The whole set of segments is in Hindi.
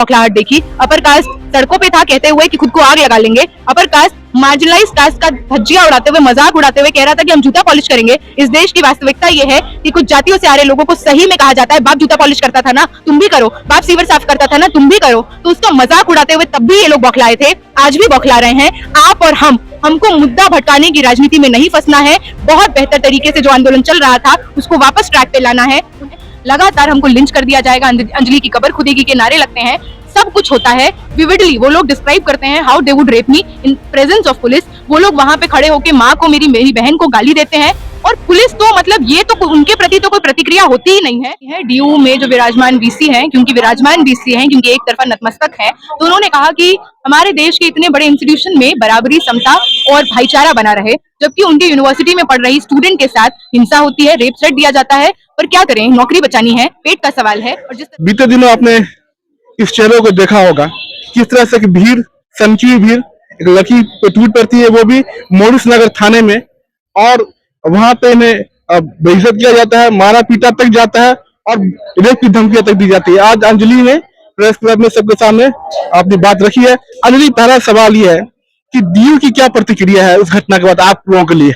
बौखलाहट देखी। अपर कास्ट सड़कों पे था कहते हुए कि खुद को आग लगा लेंगे। अपर कास्ट मार्जिनलाइज कास्ट का धज्जियां उड़ाते हुए, मजाक उड़ाते हुए कह रहा था कि हम जूता पॉलिश करेंगे। इस देश की वास्तविकता ये है कि कुछ जातियों से आ रहे लोगों को सही में कहा जाता है बाप जूता पॉलिश करता था ना, तुम भी करो। बाप सीवर साफ करता था ना, तुम भी करो। तो उसका मजाक उड़ाते हुए तब भी ये लोग बौखलाए थे, आज भी बौखला रहे हैं। आप और हमको मुद्दा भटकाने की राजनीति में नहीं फंसना है। बहुत बेहतर तरीके से जो आंदोलन चल रहा था उसको वापस ट्रैक पे लाना है। लगातार हमको लिंच कर दिया जाएगा, अंजलि की कब्र खुदेगी के नारे लगते हैं, सब कुछ होता है विविडली। वो लोग डिस्क्राइब करते हैं how they would rape me in presence of police. वो लोग वहां पे खड़े होकर माँ को, मेरी बहन को गाली देते हैं, और पुलिस तो मतलब ये तो उनके प्रति तो कोई प्रतिक्रिया होती ही नहीं है। डीयू में जो विराजमान वीसी हैं, क्योंकि विराजमान वीसी हैं क्योंकि एक तरफा नतमस्तक है, तो उन्होंने कहा कि हमारे देश के इतने बड़े इंस्टीट्यूशन में बराबरी, समता और भाईचारा बना रहे, जबकि उनकी यूनिवर्सिटी में पढ़ रही स्टूडेंट के साथ हिंसा होती है, रेप थ्रेट दिया जाता है। पर क्या करें, नौकरी बचानी है, पेट का सवाल है। और बीते दिनों आपने इस चेहरों को देखा होगा किस तरह से भीड़, संकीर्ण भीड़ एक लड़की पे ट्वीट करती है, वो भी मोरिस नगर थाने में, और वहां पे इन्हें बेइज्जत किया जाता है, मारा पीटा तक जाता है और रेप की धमकियां तक दी जाती है। आज अंजलि ने प्रेस क्लब में सबके सामने अपनी बात रखी है। अंजलि, पहला सवाल ये है कि डीयू की क्या प्रतिक्रिया है उस घटना के बाद आप लोगों के लिए?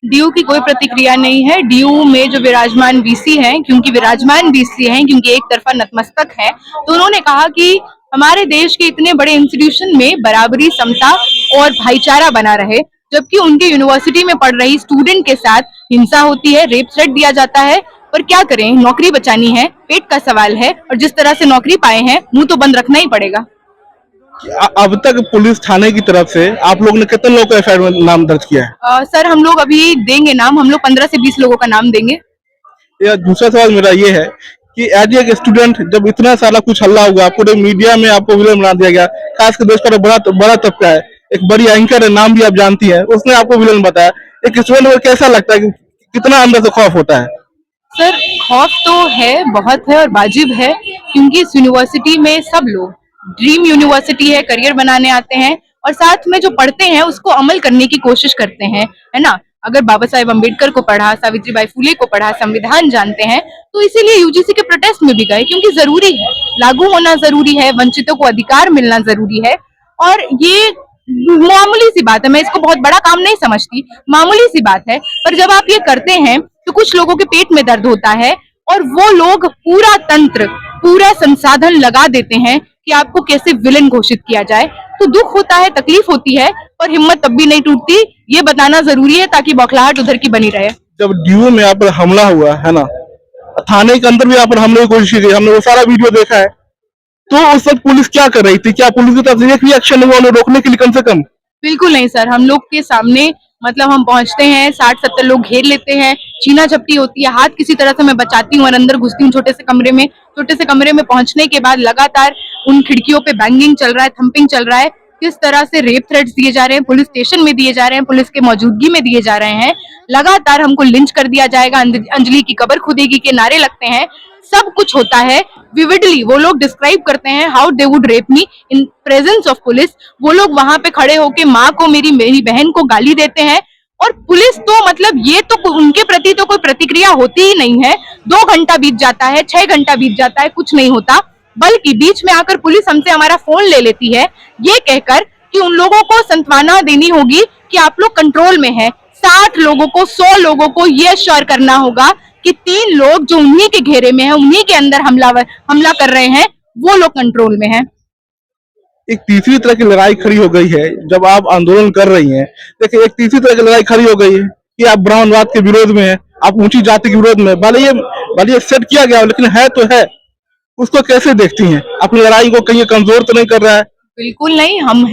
डीयू की कोई प्रतिक्रिया नहीं है। डीयू में जो विराजमान वीसी हैं, क्योंकि विराजमान वीसी हैं क्योंकि एक तरफा नतमस्तक है, तो उन्होंने कहा कि हमारे देश के इतने बड़े इंस्टीट्यूशन में बराबरी, समता और भाईचारा बना रहे, जबकि उनकी यूनिवर्सिटी में पढ़ रही स्टूडेंट के साथ हिंसा होती है, रेप थ्रेट दिया जाता है। पर क्या करें, नौकरी बचानी है, पेट का सवाल है, और जिस तरह से नौकरी पाए हैं मुंह तो बंद रखना ही पड़ेगा। अब तक पुलिस थाने की तरफ से आप लोगों ने कितने लोगों का एफआईआर में नाम दर्ज किया है? सर, हम लोग अभी देंगे नाम, हम लोग 15 से 20 लोगों का नाम देंगे। दूसरा सवाल मेरा ये है कि एज ए स्टूडेंट जब इतना सारा कुछ हल्ला हुआ, पूरे मीडिया में आपको विलेन बना दिया गया, खासकर देश का बड़ा तबका है, एक बड़ी एंकर है, नाम भी आप जानती हैं, उसने आपको विलेन बताया, एक स्टूडेंट को कैसा लगता है कि कितना अंदर से खौफ होता है? सर, खौफ तो है, बहुत है और वाजिब है, क्योंकि इस यूनिवर्सिटी में सब लोग, ड्रीम यूनिवर्सिटी है, करियर बनाने आते हैं और साथ में जो पढ़ते हैं उसको अमल करने की कोशिश करते हैं, है ना। अगर बाबा साहेब अम्बेडकर को पढ़ा, सावित्रीबाई फुले को पढ़ा, संविधान जानते हैं, तो इसीलिए यूजीसी के प्रोटेस्ट में भी गए, क्योंकि जरूरी है, लागू होना जरूरी है, वंचितों को अधिकार मिलना जरूरी है। और ये मामूली सी बात है, मैं इसको बहुत बड़ा काम नहीं समझती, मामूली सी बात है, पर जब आप ये करते हैं तो कुछ लोगों के पेट में दर्द होता है और वो लोग पूरा तंत्र, पूरा संसाधन लगा देते हैं कि आपको कैसे विलेन घोषित किया जाए। तो दुख होता है, तकलीफ होती है, पर हिम्मत तब भी नहीं टूटती। ये बताना जरूरी है ताकि बौखलाहट उधर की बनी रहे। जब डीयू में यहाँ पर हमला हुआ है ना, थाने के अंदर भी यहाँ पर हमले की कोशिश की, हमने वो सारा वीडियो देखा है, तो उस वक्त पुलिस क्या कर रही थी? क्या पुलिस की तरफ से एक भी एक्शन हुआ उन्हें रोकने के लिए कम से कम? बिल्कुल नहीं सर, हम लोग के सामने मतलब हम पहुंचते हैं, 60-70 लोग घेर लेते हैं, छीना झपटी होती है, हाथ किसी तरह से मैं बचाती हूँ और अंदर घुसती हूँ छोटे से कमरे में। छोटे से कमरे में पहुंचने के बाद लगातार उन खिड़कियों पे बैंगिंग चल रहा है, थंपिंग चल रहा है, किस तरह से रेप थ्रेट्स दिए जा रहे हैं, पुलिस स्टेशन में दिए जा रहे हैं, पुलिस के मौजूदगी में दिए जा रहे हैं। लगातार हमको लिंच कर दिया जाएगा, अंजलि की कब्र खुदेगी के नारे लगते हैं, सब कुछ होता है विविडली। वो लोग डिस्क्राइब करते हैं how they would rape me in presence of police. वो लोग वहां पे खड़े होके माँ को, मेरी बहन को गाली देते हैं, और पुलिस तो मतलब ये तो उनके प्रति तो कोई प्रतिक्रिया होती ही नहीं है। 2 घंटा बीत जाता है, 6 घंटा बीत जाता है, कुछ नहीं होता, बल्कि बीच में आकर पुलिस हमसे हमारा फोन ले लेती है, ये कहकर कि उन लोगों को सांत्वना देनी होगी कि आप लोग कंट्रोल में हैं। 60 लोगों को, 100 लोगों को ये श्योर करना होगा कि 3 लोग जो उन्हीं के घेरे में हैं, उन्हीं के अंदर हमला कर रहे हैं, वो लोग कंट्रोल में हैं। एक तीसरी तरह की लड़ाई खड़ी हो गई है जब आप आंदोलन कर रही हैं। देखिए, एक तीसरी तरह की लड़ाई खड़ी हो गई है कि आप ब्राह्मणवाद के विरोध में हैं, आप ऊंची जाति के विरोध में, भले ये सेट किया गया लेकिन है तो है, उसको कैसे देखती हैं? अपनी लड़ाई को कहीं कमजोर तो नहीं कर रहा है? बिल्कुल नहीं, हम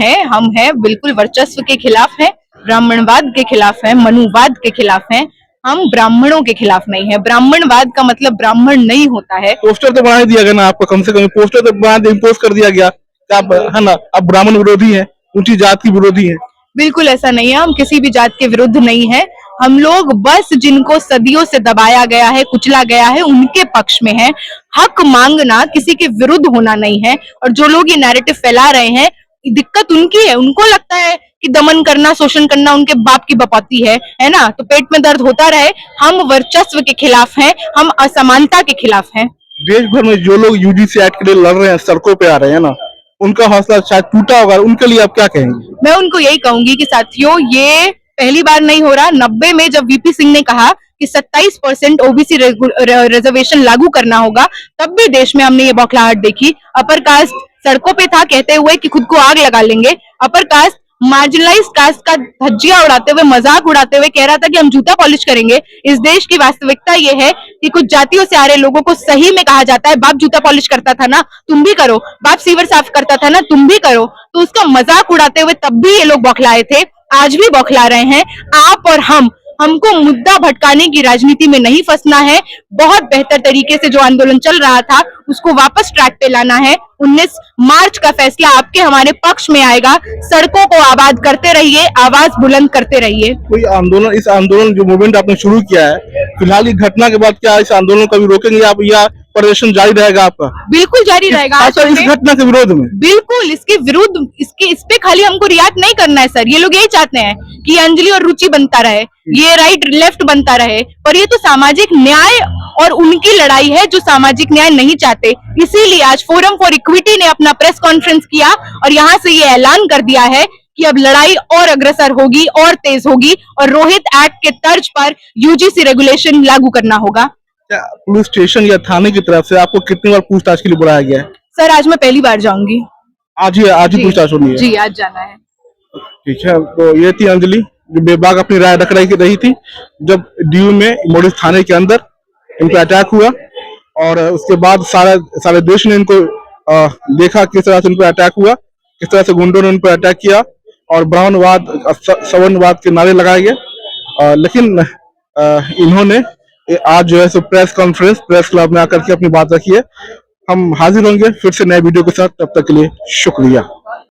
हैं बिल्कुल वर्चस्व के खिलाफ है, ब्राह्मणवाद के खिलाफ है, मनुवाद के खिलाफ है, हम ब्राह्मणों के खिलाफ नहीं है। ब्राह्मणवाद का मतलब ब्राह्मण नहीं होता है। पोस्टर तो बना दिया गया ना आपको, कम से कम पोस्टर तो बना इम्पोज कर दिया गया, आप है ना, आप ब्राह्मण विरोधी हैं, ऊंची जात की विरोधी हैं। बिल्कुल ऐसा नहीं है, हम किसी भी जात के विरुद्ध नहीं है, हम लोग बस जिनको सदियों से दबाया गया है, कुचला गया है, उनके पक्ष में है। हक मांगना किसी के विरुद्ध होना नहीं है। और जो लोग ये नैरेटिव फैला रहे हैं, दिक्कत उनकी है, उनको लगता है कि दमन करना, शोषण करना उनके बाप की बपौती है ना, तो पेट में दर्द होता रहे। हम वर्चस्व के खिलाफ हैं, हम असमानता के खिलाफ हैं। देश भर में जो लोग यूजीसी एक्ट के लिए लड़ रहे हैं, सड़कों पे आ रहे हैं ना, उनका हौसला शायद टूटा होगा, उनके लिए आप क्या कहेंगे? मैं उनको यही कहूंगी कि साथियों, ये पहली बार नहीं हो रहा। 90 में जब वीपी सिंह ने कहा कि 27% ओबीसी रिजर्वेशन लागू करना होगा, तब भी देश में हमने ये बौखलाहट देखी। अपर कास्ट सड़कों पे था कहते हुए कि खुद को आग लगा लेंगे। अपर कास्ट मार्जिनलाइज कास्ट का धज्जियां उड़ाते हुए, मजाक उड़ाते हुए कह रहा था कि हम जूता पॉलिश करेंगे। इस देश की वास्तविकता ये है कि कुछ जातियों से आ रहे लोगों को सही में कहा जाता है, बाप जूता पॉलिश करता था ना, तुम भी करो। बाप सीवर साफ करता था ना, तुम भी करो। तो उसका मजाक उड़ाते हुए तब भी ये लोग बौखलाए थे, आज भी बौखला रहे हैं। आप और हमको मुद्दा भटकाने की राजनीति में नहीं फंसना है। बहुत बेहतर तरीके से जो आंदोलन चल रहा था उसको वापस ट्रैक पे लाना है। 19 मार्च का फैसला आपके हमारे पक्ष में आएगा। सड़कों को आबाद करते रहिए, आवाज बुलंद करते रहिए। कोई आंदोलन, इस आंदोलन जो मूवमेंट आपने शुरू किया है, फिलहाल इस घटना के बाद क्या इस आंदोलन को भी रोकेंगे आप, या प्रदर्शन जारी रहेगा आपका? बिल्कुल जारी रहेगा। इस घटना के विरोध में बिल्कुल इसके विरुद्ध, इस पे खाली हमको रिएक्ट नहीं करना है सर। ये लोग यही चाहते हैं कि अंजलि और रुचि बनता रहे, ये राइट लेफ्ट बनता रहे, पर ये तो सामाजिक न्याय और उनकी लड़ाई है जो सामाजिक न्याय नहीं चाहते। इसीलिए आज फोरम फॉर इक्विटी ने अपना प्रेस कॉन्फ्रेंस किया और यहाँ से ये ऐलान कर दिया है कि अब लड़ाई और अग्रसर होगी और तेज होगी और रोहित एक्ट के तर्ज पर यूजीसी रेगुलेशन लागू करना होगा। क्या पुलिस स्टेशन या थाने की तरफ से आपको कितनी बार पूछताछ के लिए बुलाया गया है? सर आज मैं पहली बार जाऊंगी। आज ही पूछताछ होनी है? जी आज जाना है। ठीक है, तो ये थी अंजलि जो बेबाक अपनी राय रख रही थी जब डीयू में मोडिस थाने के अंदर इन पर अटैक हुआ, और उसके बाद सारे देश ने इनको देखा किस तरह से इन पर अटैक हुआ, किस तरह से गुंडों ने इन पर अटैक किया और ब्राह्मणवाद सवर्णवाद के नारे लगाए गए। लेकिन इन्होंने आज जो है सो प्रेस क्लब में आकर के अपनी बात रखी है। हम हाजिर होंगे फिर से नए वीडियो के साथ, तब तक के लिए शुक्रिया।